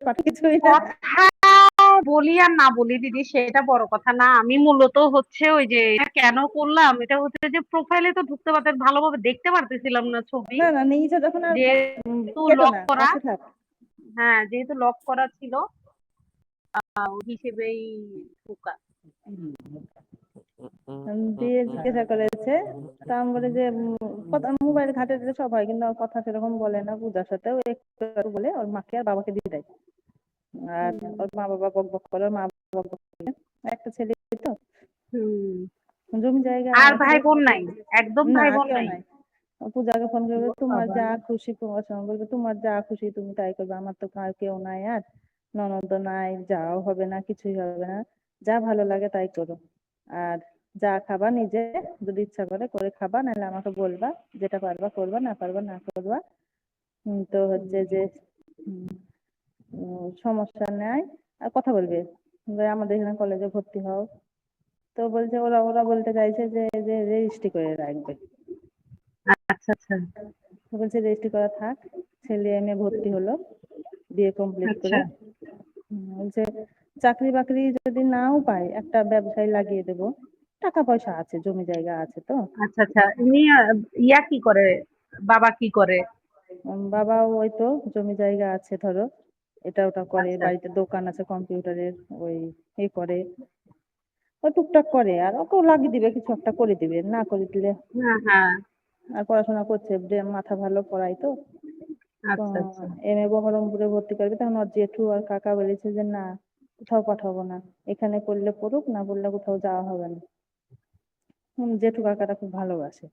কিছুই না। কথা বলি আর না বলি দিদি, সেটা বড় কথা না। আমি মূলত হচ্ছে ওই যে এটা কেন করলাম, এটা হচ্ছে যে প্রোফাইলে তো ঢুকতে পারতে, ভালোভাবে দেখতে পারতেছিলাম না ছবি, না না নিচে যখন আর যেহেতু কেটো লক না, করা। পাশে থাক। হ্যাঁ, যেহেতু লক করা ছিল, ওই হিসেবেই ঢোকা। দিয়ে জিজ্ঞাসা করেছে, তা আমি বলে যে কথা মোবাইল ঘাটে দিলে সব হয়, কিন্তু ওর কথা সেরকম বলে না। পূজার সাথেও একটু একটু বলে ওর মাকে আর বাবাকে দিয়ে দেয়। আর ওর মা বাবা বক বক করে, ওর মা বাবা বক বক করে। একটা ছেলে তো, হুম। জমি জায়গা আর আছে। ভাই বোন নাই? একদম না ভাই বোন কেউ নাই? নাই। ও পূজাকে ফোন করবে, ও তোমার বাবা। যা খুশি, তোমার সঙ্গে বলবে তোমার যা খুশি তুমি তাই করবে, আমার তো আর কেউ নাই, আর ননদ নাই, যাও হবে না, কিছুই হবে না, যা ভালো লাগে তাই করো। আর যা খাবা নিজে, যদি ইচ্ছা করে করে খাবা, নাহলে আমাকে বলবা, যেটা পারবা করবা, না পারবা না করবা। তো হচ্ছে যে উম, সমস্যা নাই। আর কথা বলবে যে আমাদের এখানে কলেজে ভর্তি হও। তো বলছে, ওরা ওরা বলতে চাইছে যে যে রেজিস্ট্রি করে রাখবে। আচ্ছা আচ্ছা তো বলছে রেজিস্ট্রি করা থাক। ছেলে এমএ ভর্তি হলো, বিএ কমপ্লিট আচ্ছা করে। বলছে চাকরি বাকরি যদি নাও পায়, একটা ব্যবসায় লাগিয়ে দেবো, টাকা পয়সা আছে, জমি জায়গা আছে তো। আচ্ছা আচ্ছা। উনি ইয়া কি করে, বাবা কি করে? বাবাও ওই তো জমি জায়গা আছে ধরো, এটা ওটা করে, আচ্ছা। বাড়িতে দোকান আছে কম্পিউটারের, ওই এ করে, ও টুকটাক করে। আর ওকেও লাগিয়ে দিবে, কিছু একটা করে দিবে, না করে দিলে। হ্যাঁ হ্যাঁ। আর পড়াশোনা করছে, মাথা ভালো, পড়াই তো। আচ্ছা আচ্ছা। এম এ বহরমপুরে ভর্তি করবে, তখন ওর জেঠু আর কাকা বলেছে যে না, কোথাও পাঠাবো না, এখানে পড়লে পড়ুক, না পড়লে কোথাও যাওয়া হবে না। জেঠু কাকাটা খুব ভালোবাসে।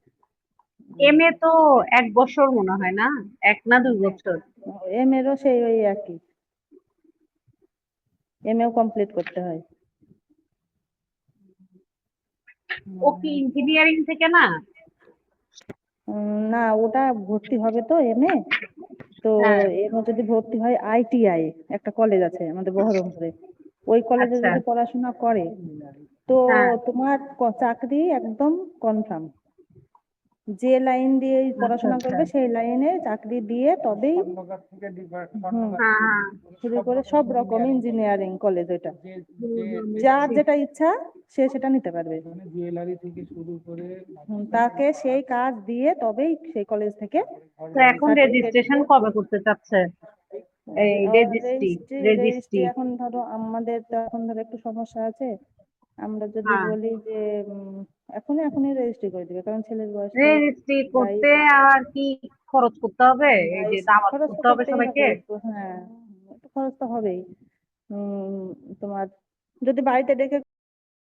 এম এ তো 1 বছর মনে হয় না? 1 না 2 বছর? এম এরও সেই ওই একই, এম এও কমপ্লিট করতে হয়। ও কি ইঞ্জিনিয়ারিং থেকে না? না, ওটা ভর্তি হবে তো এম এ। তো হ্যাঁ। এম এ যদি ভর্তি হয় আইটিআই, একটা কলেজ আছে আমাদের বহরমপুরে, ওই কলেজে আচ্ছা। যদি পড়াশোনা করে, তো হ্যাঁ। তোমার চাকরি একদম কনফার্ম। যে লাইন দিয়ে আচ্ছা পড়াশোনা আচ্ছা। করবে সেই লাইনে চাকরি দিয়ে তবেই। হ্যাঁ হ্যাঁ। শুরু করে সব রকম ইঞ্জিনিয়ারিং কলেজ ওটা, হুম হুম, যার বুঝছি। যেটা ইচ্ছা সে সেটা নিতে পারবে। তাকে সেই কাজ দিয়ে তবেই সেই কলেজ থেকে তো এখন সার্টিফিকেট রেজিস্ট্রেশন দিবে। কবে করতে চাচ্ছে? এই রেজিস্ট্রি। Registry registry registry. এখন ধরো আমাদের তো এখন ধরো একটু সমস্যা আছে। আমরা যদি হ্যাঁ। বলি যে এখনই এখনই রেজিস্ট্রি করে দিবে, কারণ ছেলের বয়স তো রেজিস্ট্রি করতে 22। আর কি খরচ করতে হবে? এই যে 22 দাওয়াত খরচ তো করতে হবে করতেই হবে সবাইকে? একটু, হ্যাঁ একটু খরচ তো হবেই। তোমার যদি বাড়িতে ডেকে